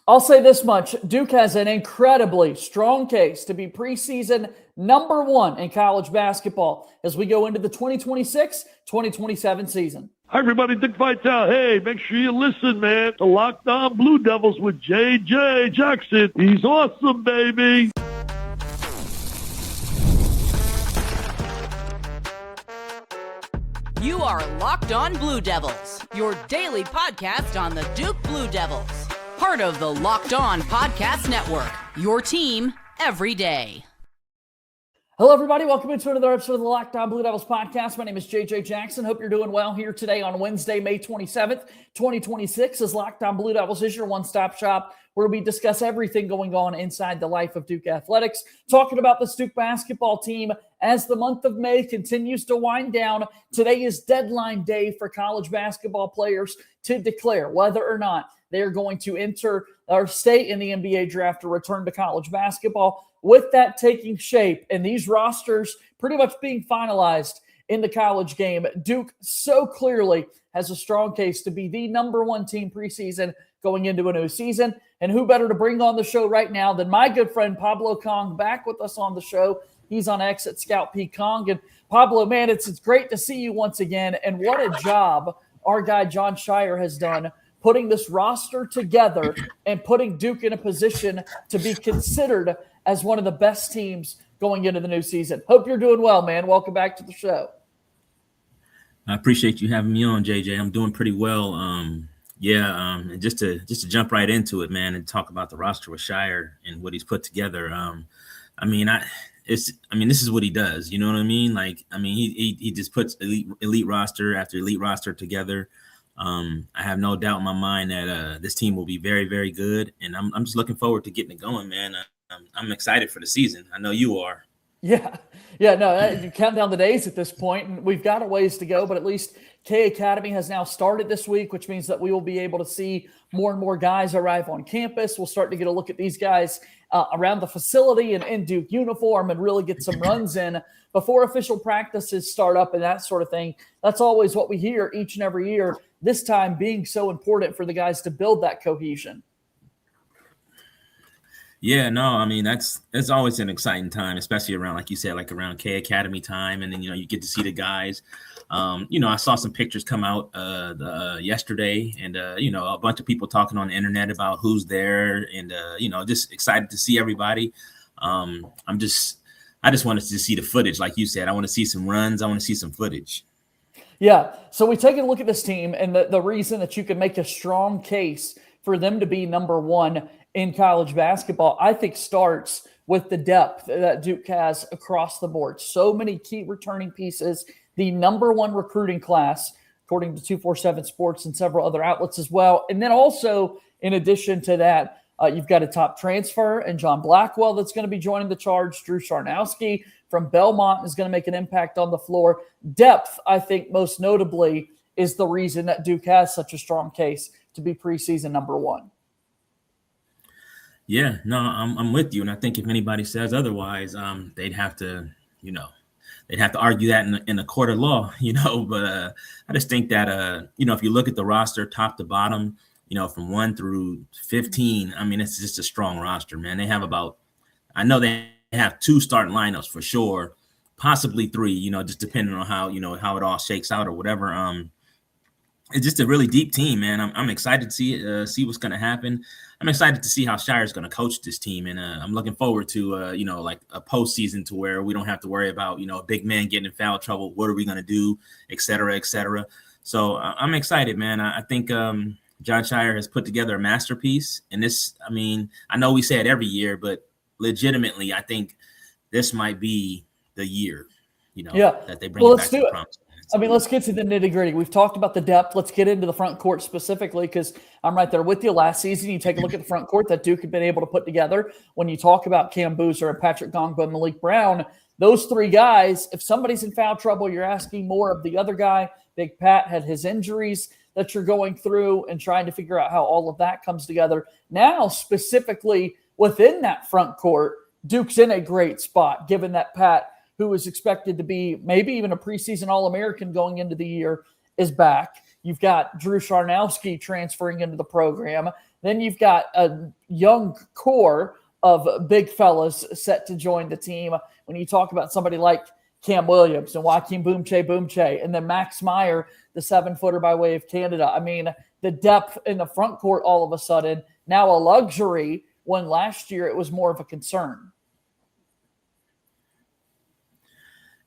I'll say this much. Duke has an incredibly strong case to be preseason number one in college basketball as we go into the 2026-2027 season. Hi, everybody. Dick Vitale. Hey, make sure you listen, man, to Locked On Blue Devils with J.J. Jackson. He's awesome, baby. You are Locked On Blue Devils, your daily podcast on the Duke Blue Devils. Part of the Locked On Podcast Network, your team every day. Hello, everybody. Welcome into another episode of the Locked On Blue Devils podcast. My name is JJ Jackson. Hope you're doing well here today on Wednesday, May 27th, 2026, as Locked On Blue Devils is your one-stop shop where we discuss everything going on inside the life of Duke athletics, talking about this Duke basketball team as the month of May continues to wind down. Today is deadline day for college basketball players to declare whether or not they are going to enter or stay in the NBA draft or return to college basketball. With that taking shape and these rosters pretty much being finalized in the college game, Duke so clearly has a strong case to be the number one team preseason going into a new season. And who better to bring on the show right now than my good friend Pablo Cong, back with us on the show. He's on X at Scout P. Cong. And Pablo, man, it's great to see you once again. And what a job our guy Jon Scheyer has done putting this roster together and putting Duke in a position to be considered as one of the best teams going into the new season. Hope you're doing well, man. Welcome back to the show. I appreciate you having me on, JJ. I'm doing pretty well. And just to jump right into it, man, and talk about the roster with Scheyer and what he's put together. This is what he does. You know what I mean? He just puts elite roster after elite roster together. I have no doubt in my mind that this team will be very, very good, and I'm just looking forward to getting it going, man. I'm excited for the season. I know you are. Yeah. You count down the days at this point, and we've got a ways to go, but at least K Academy has now started this week, which means that we will be able to see more and more guys arrive on campus. We'll start to get a look at these guys around the facility and in Duke uniform and really get some runs in before official practices start up and that sort of thing. That's always what we hear each and every year, this time being so important for the guys to build that cohesion. Yeah, no, it's always an exciting time, especially around, like you said, like around K Academy time. And then, you get to see the guys. I saw some pictures come out yesterday and, a bunch of people talking on the internet about who's there and, just excited to see everybody. I just wanted to see the footage. Like you said, I want to see some runs. I want to see some footage. Yeah. So we take a look at this team, and the reason that you can make a strong case for them to be number one in college basketball, I think, starts with the depth that Duke has across the board. So many key returning pieces, the number one recruiting class, according to 247 Sports and several other outlets as well. And then also, in addition to that, you've got a top transfer and John Blackwell that's going to be joining the charge. Drew Sharnowski from Belmont is going to make an impact on the floor. Depth, I think, most notably, is the reason that Duke has such a strong case to be preseason number one. Yeah, no, I'm with you. And I think if anybody says otherwise, they'd have to argue that in a court of law, but I just think that, if you look at the roster top to bottom, from 1 through 15, it's just a strong roster, man. They have I know they have 2 starting lineups for sure, possibly 3, just depending on how it all shakes out or whatever. It's just a really deep team, man. I'm excited to see what's going to happen. I'm excited to see how Scheyer's going to coach this team, and I'm looking forward to like a postseason to where we don't have to worry about a big man getting in foul trouble. What are we going to do, et cetera, et cetera. So I'm excited, man. I think Jon Scheyer has put together a masterpiece, and this, I know we say it every year, but legitimately, I think this might be the year, that they bring it back to the promise. Let's get to the nitty-gritty. We've talked about the depth. Let's get into the front court specifically, because I'm right there with you. Last season, you take a look at the front court that Duke had been able to put together. When you talk about Cam Boozer and Pat Ngongba and Malik Brown, those 3 guys, if somebody's in foul trouble, you're asking more of the other guy. Big Pat had his injuries that you're going through and trying to figure out how all of that comes together. Now, specifically within that front court, Duke's in a great spot, given that Pat, who is expected to be maybe even a preseason All-American going into the year, is back. You've got Drew Charnowski transferring into the program. Then you've got a young core of big fellas set to join the team. When you talk about somebody like Cam Williams and Joaquim Boumtje-Boumtje, and then Max Meyer, the 7-footer by way of Canada. I mean, the depth in the front court all of a sudden, now a luxury, when last year it was more of a concern.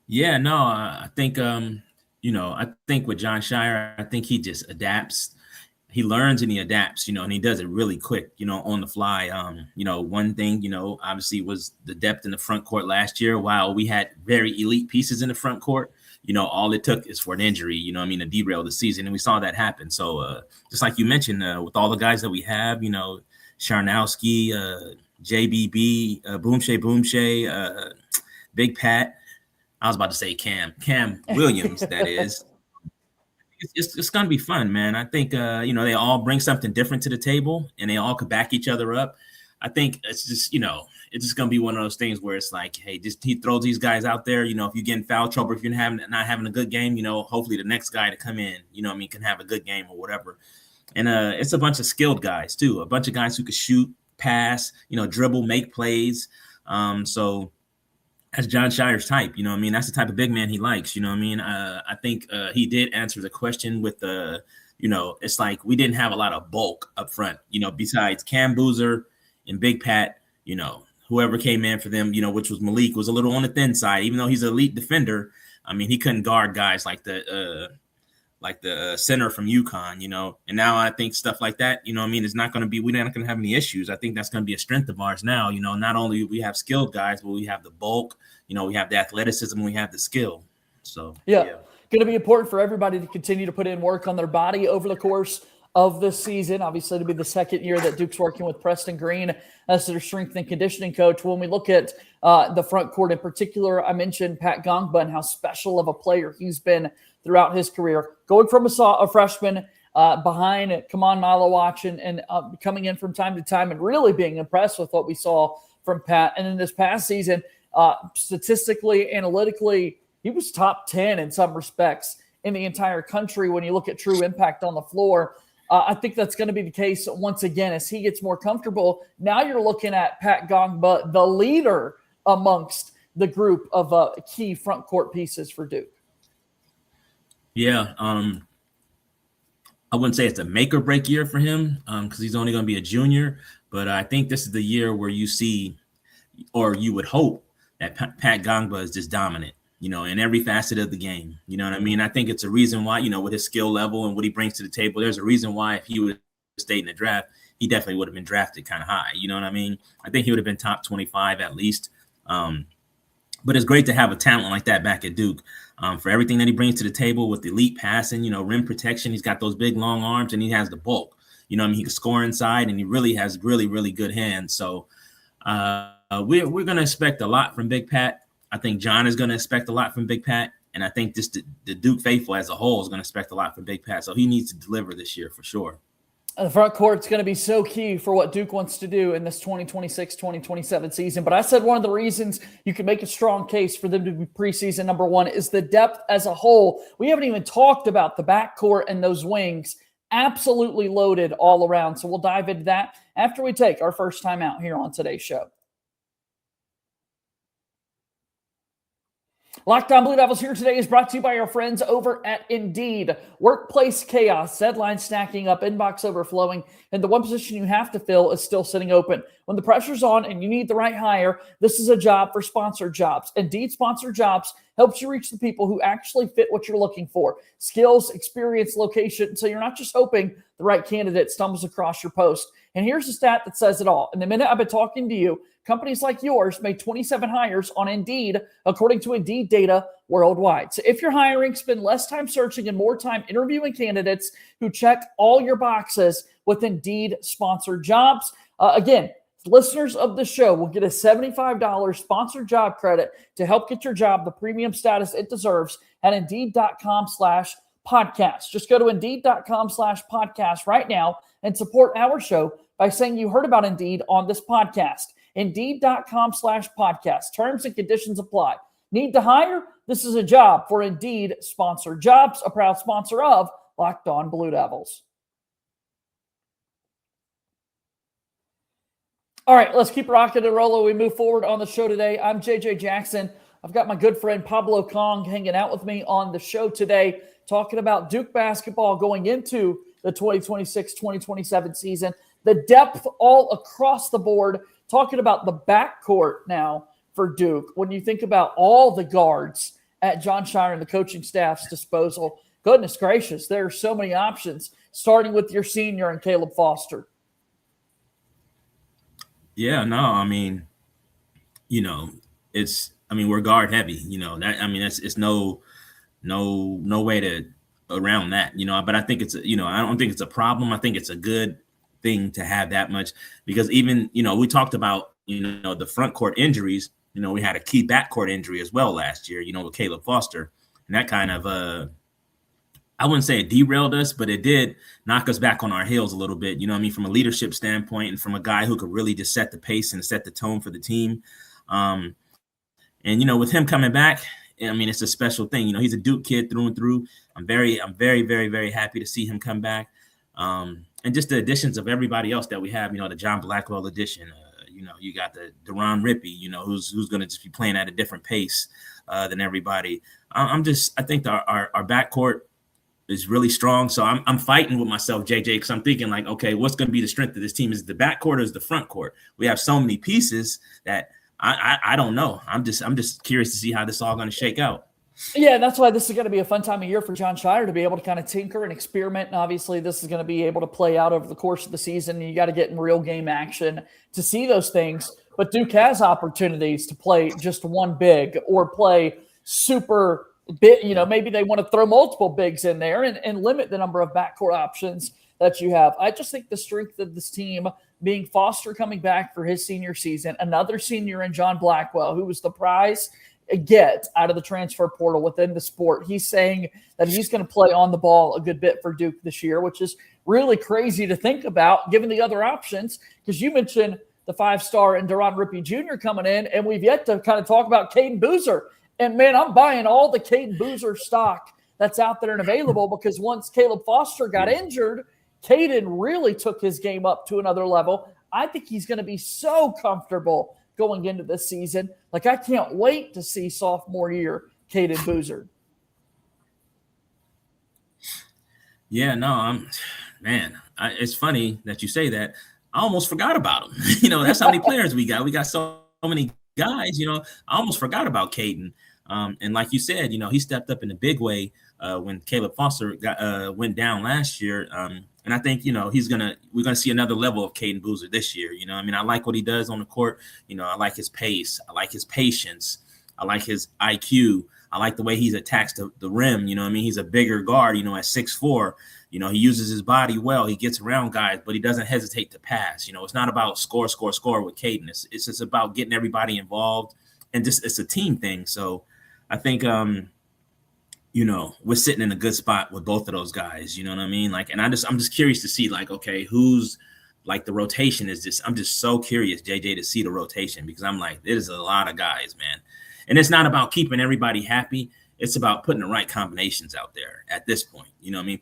Yeah, no, I think, I think with Jon Scheyer, I think he just adapts. He learns and he adapts, and he does it really quick, on the fly. One thing, obviously was the depth in the front court last year. While we had very elite pieces in the front court, all it took is for an injury, to derail the season. And we saw that happen. So just like you mentioned, with all the guys that we have, Charnowski, JBB, Boumtje-Boumtje, Big Pat. I was about to say Cam Williams, that is. It's going to be fun, man. I think, they all bring something different to the table and they all could back each other up. I think it's just, it's just going to be one of those things where it's like, hey, just he throws these guys out there. If you get in foul trouble, if you're not having a good game, hopefully the next guy to come in, can have a good game or whatever. And it's a bunch of skilled guys too, a bunch of guys who could shoot, pass, dribble, make plays. So that's Jon Scheyer's type, that's the type of big man he likes, I think he did answer the question with the, it's like we didn't have a lot of bulk up front, besides Cam Boozer and Big Pat, whoever came in for them, which was Malik, was a little on the thin side, even though he's an elite defender. I mean, he couldn't guard guys like the center from UConn, and now I think stuff like that, it's not going to be, we're not going to have any issues. I think that's going to be a strength of ours now, not only we have skilled guys, but we have the bulk, we have the athleticism, we have the skill. So, yeah. Going to be important for everybody to continue to put in work on their body over the course of this season. Obviously, it'll be the second year that Duke's working with Preston Green as their strength and conditioning coach. When we look at the front court in particular, I mentioned Pat Ngongba and how special of a player he's been throughout his career. Going from a freshman behind Kaman Malawach and coming in from time to time and really being impressed with what we saw from Pat. And in this past season, statistically, analytically, he was top 10 in some respects in the entire country when you look at true impact on the floor. I think that's going to be the case once again as he gets more comfortable. Now you're looking at Pat Ngongba, the leader amongst the group of key front court pieces for Duke. Yeah, I wouldn't say it's a make or break year for him because he's only going to be a junior. But I think this is the year where you see, or you would hope, that Pat Ngongba is just dominant, in every facet of the game. You know what I mean? I think it's a reason why, with his skill level and what he brings to the table, there's a reason why if he would have stayed in the draft, he definitely would have been drafted kind of high. You know what I mean? I think he would have been top 25 at least. But it's great to have a talent like that back at Duke for everything that he brings to the table with elite passing, rim protection. He's got those big, long arms and he has the bulk. He can score inside and he really has really, really good hands. So we're going to expect a lot from Big Pat. I think John is going to expect a lot from Big Pat. And I think just the Duke faithful as a whole is going to expect a lot from Big Pat. So he needs to deliver this year for sure. The front court's going to be so key for what Duke wants to do in this 2026-2027 season. But I said one of the reasons you can make a strong case for them to be preseason number one is the depth as a whole. We haven't even talked about the backcourt and those wings. Absolutely loaded all around. So we'll dive into that after we take our first time out here on today's show. Locked On Blue Devils here today is brought to you by our friends over at Indeed. Workplace chaos, deadlines stacking up, inbox overflowing, and the one position you have to fill is still sitting open. When the pressure's on and you need the right hire, this is a job for sponsored jobs. Indeed Sponsored Jobs helps you reach the people who actually fit what you're looking for. Skills, experience, location, so you're not just hoping the right candidate stumbles across your post. And here's a stat that says it all. In the minute I've been talking to you, companies like yours made 27 hires on Indeed, according to Indeed data worldwide. So if you're hiring, spend less time searching and more time interviewing candidates who check all your boxes with Indeed Sponsored Jobs. Again, listeners of the show will get a $75 sponsored job credit to help get your job the premium status it deserves at Indeed.com/podcast. Just go to Indeed.com/podcast right now and support our show by saying you heard about Indeed on this podcast. Indeed.com/podcast. Terms and conditions apply. Need to hire? This is a job for Indeed Sponsored Jobs, a proud sponsor of Locked On Blue Devils. All right, let's keep rocking and rolling. We move forward on the show today. I'm JJ Jackson. I've got my good friend Pablo Cong hanging out with me on the show today, talking about Duke basketball going into the 2026-2027 season, the depth all across the board, talking about the backcourt now for Duke. When you think about all the guards at Jon Scheyer and the coaching staff's disposal, goodness gracious, there are so many options, starting with your senior and Caleb Foster. Yeah, no, I mean, we're guard heavy, it's no way around that, but I think I don't think it's a problem. I think it's a good thing to have that much, because even, we talked about, the front court injuries, we had a key backcourt injury as well last year, with Caleb Foster, and that kind of, I wouldn't say it derailed us, but it did knock us back on our heels a little bit, from a leadership standpoint and from a guy who could really just set the pace and set the tone for the team. And, with him coming back, it's a special thing. He's a Duke kid through and through. I'm very, very, very happy to see him come back. And just the additions of everybody else that we have, the John Blackwell addition, you got the Deron Rippey, who's going to just be playing at a different pace than everybody. I think our backcourt is really strong. So I'm fighting with myself, JJ, because I'm thinking like, okay, what's going to be the strength of this team? Is it the backcourt or is the front court? We have so many pieces that I don't know. I'm just curious to see how this all going to shake out. Yeah, that's why this is going to be a fun time of year for Jon Scheyer to be able to kind of tinker and experiment. And obviously this is going to be able to play out over the course of the season. You got to get in real game action to see those things. But Duke has opportunities to play just one big or play super bit, maybe they want to throw multiple bigs in there and limit the number of backcourt options that you have. I just think the strength of this team, being Foster coming back for his senior season, another senior in John Blackwell, who was the prize get out of the transfer portal within the sport. He's saying that he's going to play on the ball a good bit for Duke this year, which is really crazy to think about given the other options, because you mentioned the 5-star and Deron Rippey Jr. coming in, and we've yet to kind of talk about Cayden Boozer. And, man, I'm buying all the Cayden Boozer stock that's out there and available, because once Caleb Foster got injured, Cayden really took his game up to another level. I think he's going to be so comfortable going into this season. Like, I can't wait to see sophomore year Cayden Boozer. Yeah, no, it's funny that you say that. I almost forgot about him. That's how many players we got. We got so many guys, I almost forgot about Cayden. And like you said, he stepped up in a big way when Caleb Foster went down last year. And I think, we're gonna see another level of Cayden Boozer this year. I like what he does on the court. I like his pace. I like his patience. I like his IQ. I like the way he's attached to the rim. He's a bigger guard, at 6'4". He uses his body well. He gets around guys, but he doesn't hesitate to pass. It's not about score with Cayden. It's just about getting everybody involved, and just it's a team thing. So I think we're sitting in a good spot with both of those guys. You know what I mean? Like, and I'm just curious to see, like, okay, who's like the rotation is just. I'm just so curious, JJ, to see the rotation, because I'm like, there's a lot of guys, man, and it's not about keeping everybody happy. It's about putting the right combinations out there at this point.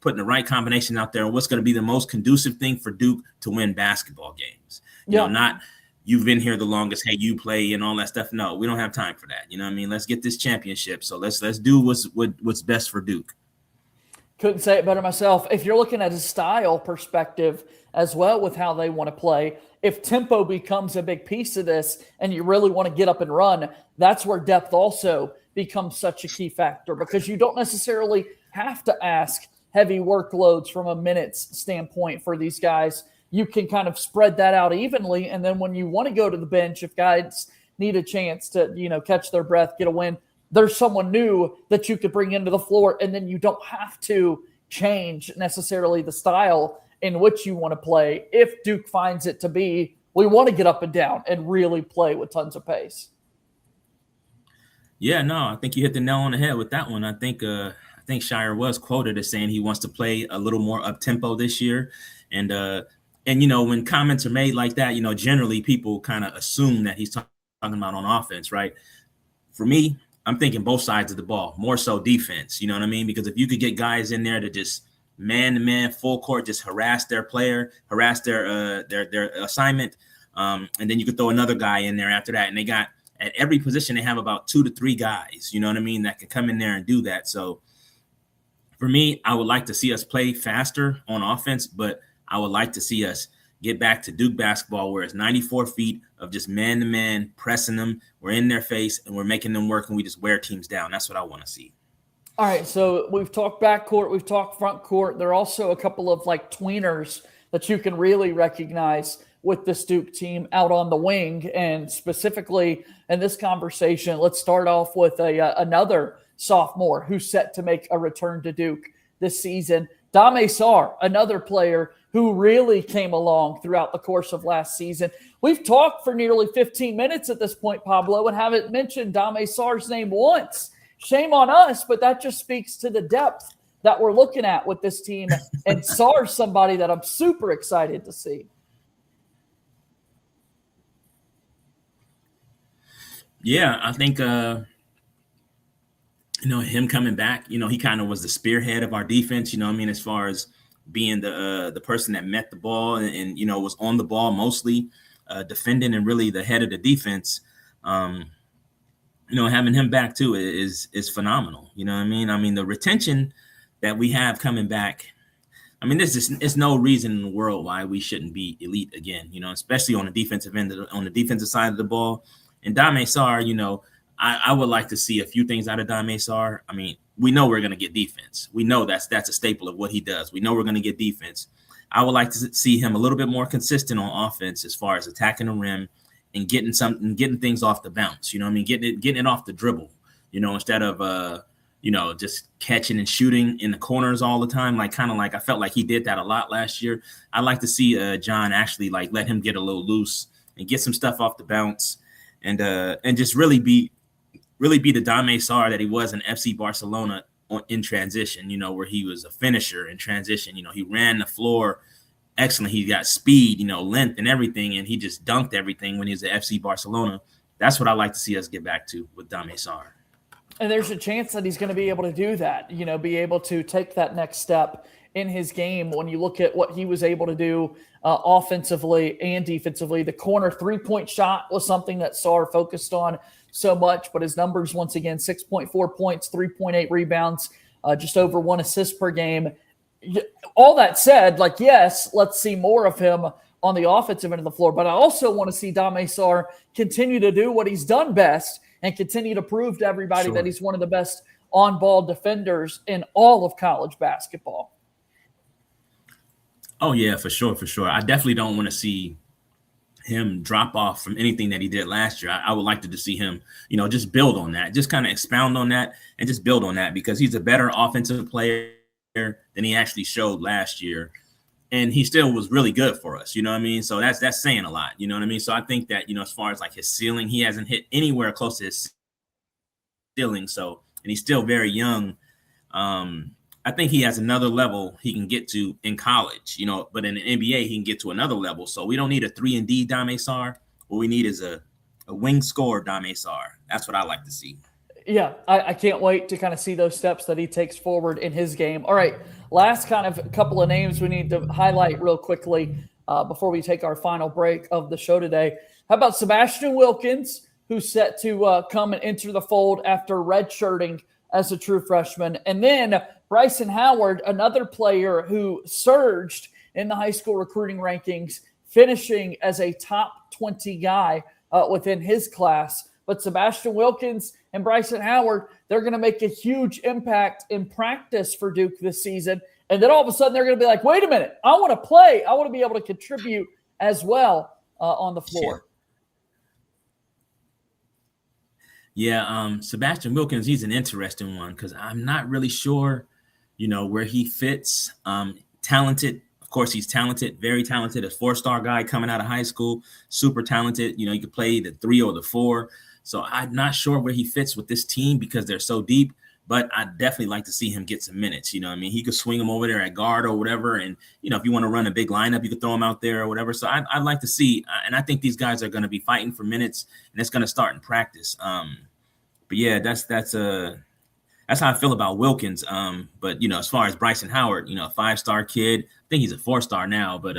Putting the right combination out there, and what's going to be the most conducive thing for Duke to win basketball games. Not you've been here the longest, hey, you play and all that stuff. No, we don't have time for that. Let's get this championship. So let's do what's best for Duke. Couldn't say it better myself. If you're looking at a style perspective as well with how they want to play, if tempo becomes a big piece of this and you really want to get up and run, that's where depth also becomes such a key factor, because you don't necessarily have to ask heavy workloads from a minutes standpoint for these guys. You can kind of spread that out evenly. And then when you want to go to the bench, if guys need a chance to, catch their breath, get a win, there's someone new that you could bring into the floor. And then you don't have to change necessarily the style in which you want to play. If Duke finds it to be, we want to get up and down and really play with tons of pace. Yeah, no, I think you hit the nail on the head with that one. I think Scheyer was quoted as saying he wants to play a little more up tempo this year. And when comments are made like that, generally people kind of assume that he's talking about on offense, right? For me, I'm thinking both sides of the ball, more so defense, you know what I mean? Because if you could get guys in there to just man-to-man, full court, just harass their player, harass their assignment. And then you could throw another guy in there after that. And they got at every position, they have about 2 to 3 guys, you know what I mean, that can come in there and do that. So for me, I would like to see us play faster on offense, but I would like to see us get back to Duke basketball where it's 94 feet of just man-to-man, pressing them. We're in their face, and we're making them work, and we just wear teams down. That's what I want to see. All right, so we've talked backcourt, we've talked front court. There are also a couple of like tweeners that you can really recognize with this Duke team out on the wing. And specifically in this conversation, let's start off with another sophomore who's set to make a return to Duke this season. Dame Sarr, another player who really came along throughout the course of last season. We've talked for nearly 15 minutes at this point, Pablo, and haven't mentioned Dame Sarr's name once. Shame on us, but that just speaks to the depth that we're looking at with this team. And Sarr's somebody that I'm super excited to see. Yeah, I think, him coming back, he kind of was the spearhead of our defense, as far as being the person that met the ball and was on the ball mostly, defending and really the head of the defense. Having him back too is phenomenal. You know what I mean? I mean, the retention that we have coming back, it's no reason in the world why we shouldn't be elite again, especially on the defensive end, on the defensive side of the ball. And Dame Sarr, I would like to see a few things out of Dame Sarr. I mean, we know we're going to get defense. We know that's a staple of what he does. We know we're going to get defense. I would like to see him a little bit more consistent on offense as far as attacking the rim and getting things off the bounce. Getting it off the dribble. Instead of just catching and shooting in the corners all the time. I felt like he did that a lot last year. I'd like to see John actually let him get a little loose and get some stuff off the bounce and just really be the Dame Sarr that he was in FC Barcelona in transition, where he was a finisher in transition. He ran the floor excellent. He got speed, length and everything, and he just dunked everything when he was at FC Barcelona. That's what I like to see us get back to with Dame Sarr. And there's a chance that he's going to be able to do that, be able to take that next step in his game. When you look at what he was able to do offensively and defensively, the corner 3-point shot was something that Sarr focused on so much, but his numbers, once again, 6.4 points, 3.8 rebounds, just over 1 assist per game. All that said, yes, let's see more of him on the offensive end of the floor, but I also want to see Dame Sarr continue to do what he's done best and continue to prove to everybody that he's one of the best on-ball defenders in all of college basketball. Oh, yeah, for sure. I definitely don't want to see him drop off from anything that he did last year. I would like to see him, just build on that, just kind of expound on that and just build on that, because he's a better offensive player than he actually showed last year. And he still was really good for us, So that's saying a lot, So I think that, as far as his ceiling, he hasn't hit anywhere close to his ceiling. So, and he's still very young. I think he has another level he can get to in college, but in the NBA, he can get to another level. So we don't need a 3-and-D Dame Sarr. What we need is a wing scorer Dame Sarr. That's what I like to see. Yeah, I can't wait to kind of see those steps that he takes forward in his game. All right, last kind of couple of names we need to highlight real quickly before we take our final break of the show today. How about Sebastian Wilkins, who's set to come and enter the fold after redshirting as a true freshman. And then Bryson Howard, another player who surged in the high school recruiting rankings, finishing as a top 20 guy within his class. But Sebastian Wilkins and Bryson Howard, they're going to make a huge impact in practice for Duke this season. And then all of a sudden they're going to be like, wait a minute, I want to play. I want to be able to contribute as well on the floor. Yeah, Sebastian Wilkins, he's an interesting one because I'm not really sure, where he fits. Talented. Of course, he's talented, very talented, a 4-star guy coming out of high school, super talented. He could play the 3 or the 4. So I'm not sure where he fits with this team because they're so deep, but I'd definitely like to see him get some minutes. He could swing him over there at guard or whatever. And, if you want to run a big lineup, you could throw him out there or whatever. So I'd like to see, and I think these guys are going to be fighting for minutes, and it's going to start in practice. But yeah, that's that's how I feel about Wilkins. But as far as Bryson Howard, a 5-star kid, I think he's a 4-star now, but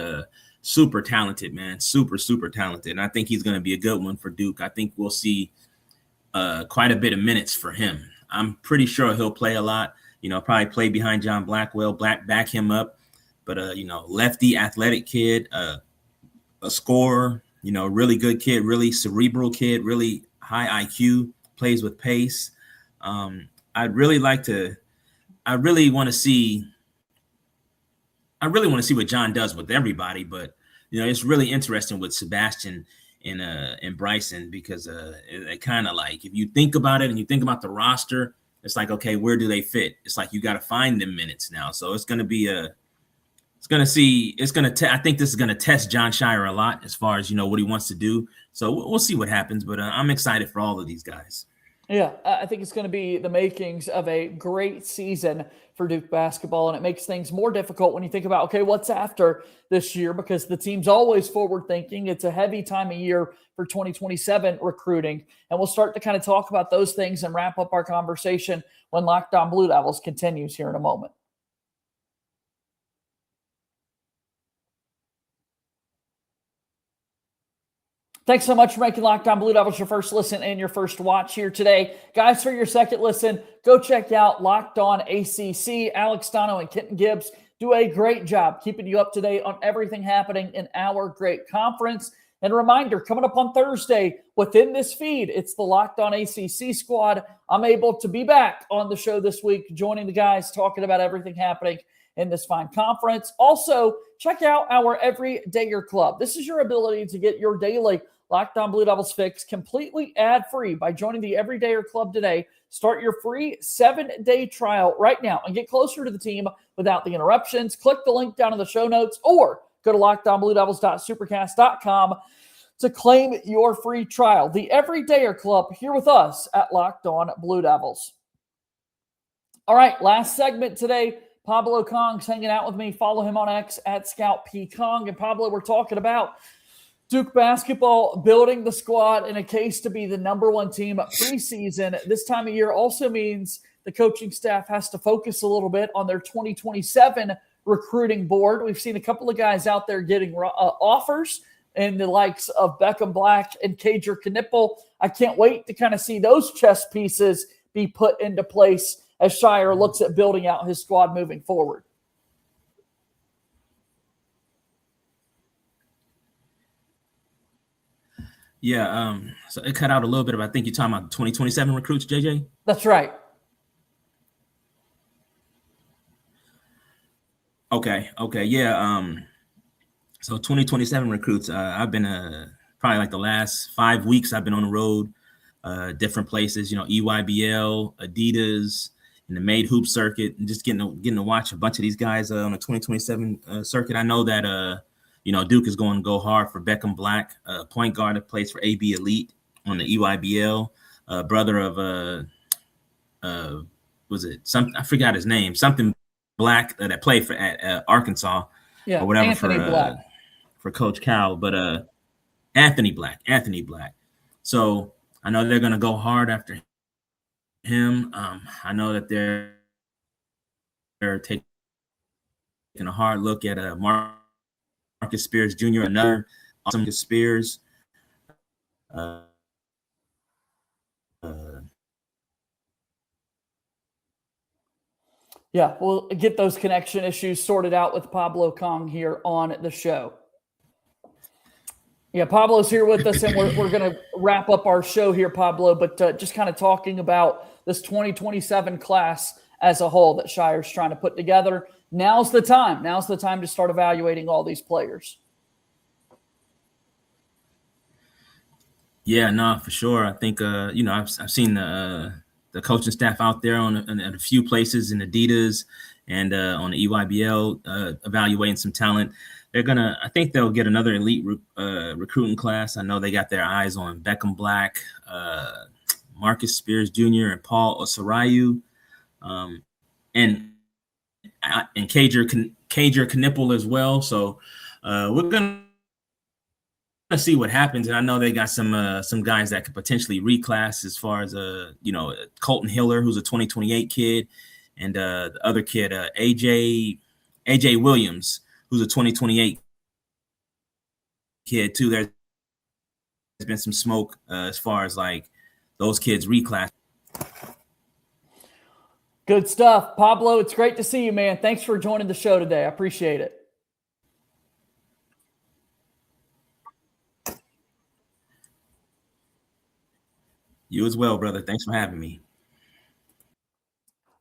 super talented, man, super talented, and I think he's going to be a good one for Duke. I think we'll see quite a bit of minutes for him. I'm pretty sure he'll play a lot. Probably play behind John Blackwell, back him up. But lefty, athletic kid, a scorer. Really good kid, really cerebral kid, really high IQ, plays with pace. I really want to see what John does with everybody, but it's really interesting with Sebastian and Bryson, because it kind of like, if you think about it and you think about the roster, it's like, okay, where do they fit? It's like you got to find them minutes now. So it's going to be I think this is going to test Jon Scheyer a lot as far as what he wants to do. So we'll see what happens, but I'm excited for all of these guys. Yeah, I think it's going to be the makings of a great season for Duke basketball, and it makes things more difficult when you think about, okay, what's after this year, because the team's always forward thinking. It's a heavy time of year for 2027 recruiting, and we'll start to kind of talk about those things and wrap up our conversation when Locked On Blue Devils continues here in a moment. Thanks so much for making Locked On Blue Devils your first listen and your first watch here today. Guys, for your second listen, go check out Locked On ACC. Alex Dono and Kenton Gibbs do a great job keeping you up to date on everything happening in our great conference. And a reminder, coming up on Thursday within this feed, it's the Locked On ACC squad. I'm able to be back on the show this week, joining the guys, talking about everything happening in this fine conference. Also, check out our Everydayer Club. This is your ability to get your daily Locked On Blue Devils fix completely ad-free by joining the Everydayer Club today. Start your free 7-day trial right now and get closer to the team without the interruptions. Click the link down in the show notes or go to lockedonbluedevils.supercast.com to claim your free trial. The Everydayer Club here with us at Locked On Blue Devils. All right, last segment today. Pablo Cong's hanging out with me. Follow him on X at ScoutPCong. And Pablo, we're talking about Duke basketball building the squad in a case to be the number one team preseason. This time of year also means the coaching staff has to focus a little bit on their 2027 recruiting board. We've seen a couple of guys out there getting offers in the likes of Beckham, Black, and Kager, Knueppel. I can't wait to kind of see those chess pieces be put into place as Scheyer looks at building out his squad moving forward. Yeah, so it cut out a little bit, but I think you're talking about 2027 recruits, JJ? That's right. Okay, yeah. So 2027 recruits, I've been probably like the last 5 weeks I've been on the road, different places, EYBL, Adidas, and the Made Hoop circuit, and just getting to watch a bunch of these guys on the 2027 circuit. I know that Duke is going to go hard for Beckham Black, point guard that plays for AB Elite on the EYBL, brother of I forgot his name, something Black that played at Arkansas, or whatever, Anthony Black. For Coach Cal, but Anthony Black. So I know they're going to go hard after him. I know that they're taking a hard look at Marcus Spears Jr., another awesome Spears. Yeah, we'll get those connection issues sorted out with Pablo Cong here on the show. Yeah, Pablo's here with us, and we're going to wrap up our show here, Pablo, but just kind of talking about this 2027 class as a whole that Scheyer's trying to put together. Now's the time. Now's the time to start evaluating all these players. Yeah, no, for sure. I think, I've seen the coaching staff out there in a few places in Adidas and on the EYBL evaluating some talent. I think they'll get another elite recruiting class. I know they got their eyes on Beckham Black, Marcus Spears Jr., and Paul Osarayu, and Kager Knueppel as well. So we're going to see what happens. And I know they got some guys that could potentially reclass as far as Colton Hiller, who's a 2028 kid, and the other kid, AJ Williams, who's a 2028 kid too. There's been some smoke as far as like those kids reclass. Good stuff. Pablo, it's great to see you, man. Thanks for joining the show today. I appreciate it. You as well, brother. Thanks for having me.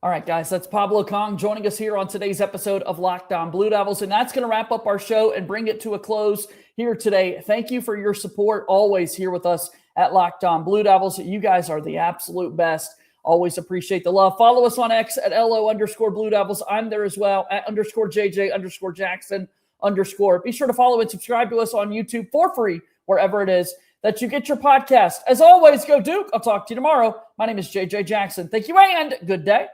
All right, guys, that's Pablo Cong joining us here on today's episode of Locked On Blue Devils, and that's going to wrap up our show and bring it to a close here today. Thank you for your support always here with us at Locked On Blue Devils. You guys are the absolute best. Always appreciate the love. Follow us on X at LO_Blue Devils. I'm there as well at _JJ_Jackson_. Be sure to follow and subscribe to us on YouTube for free, wherever it is that you get your podcast. As always, go Duke. I'll talk to you tomorrow. My name is JJ Jackson. Thank you and good day.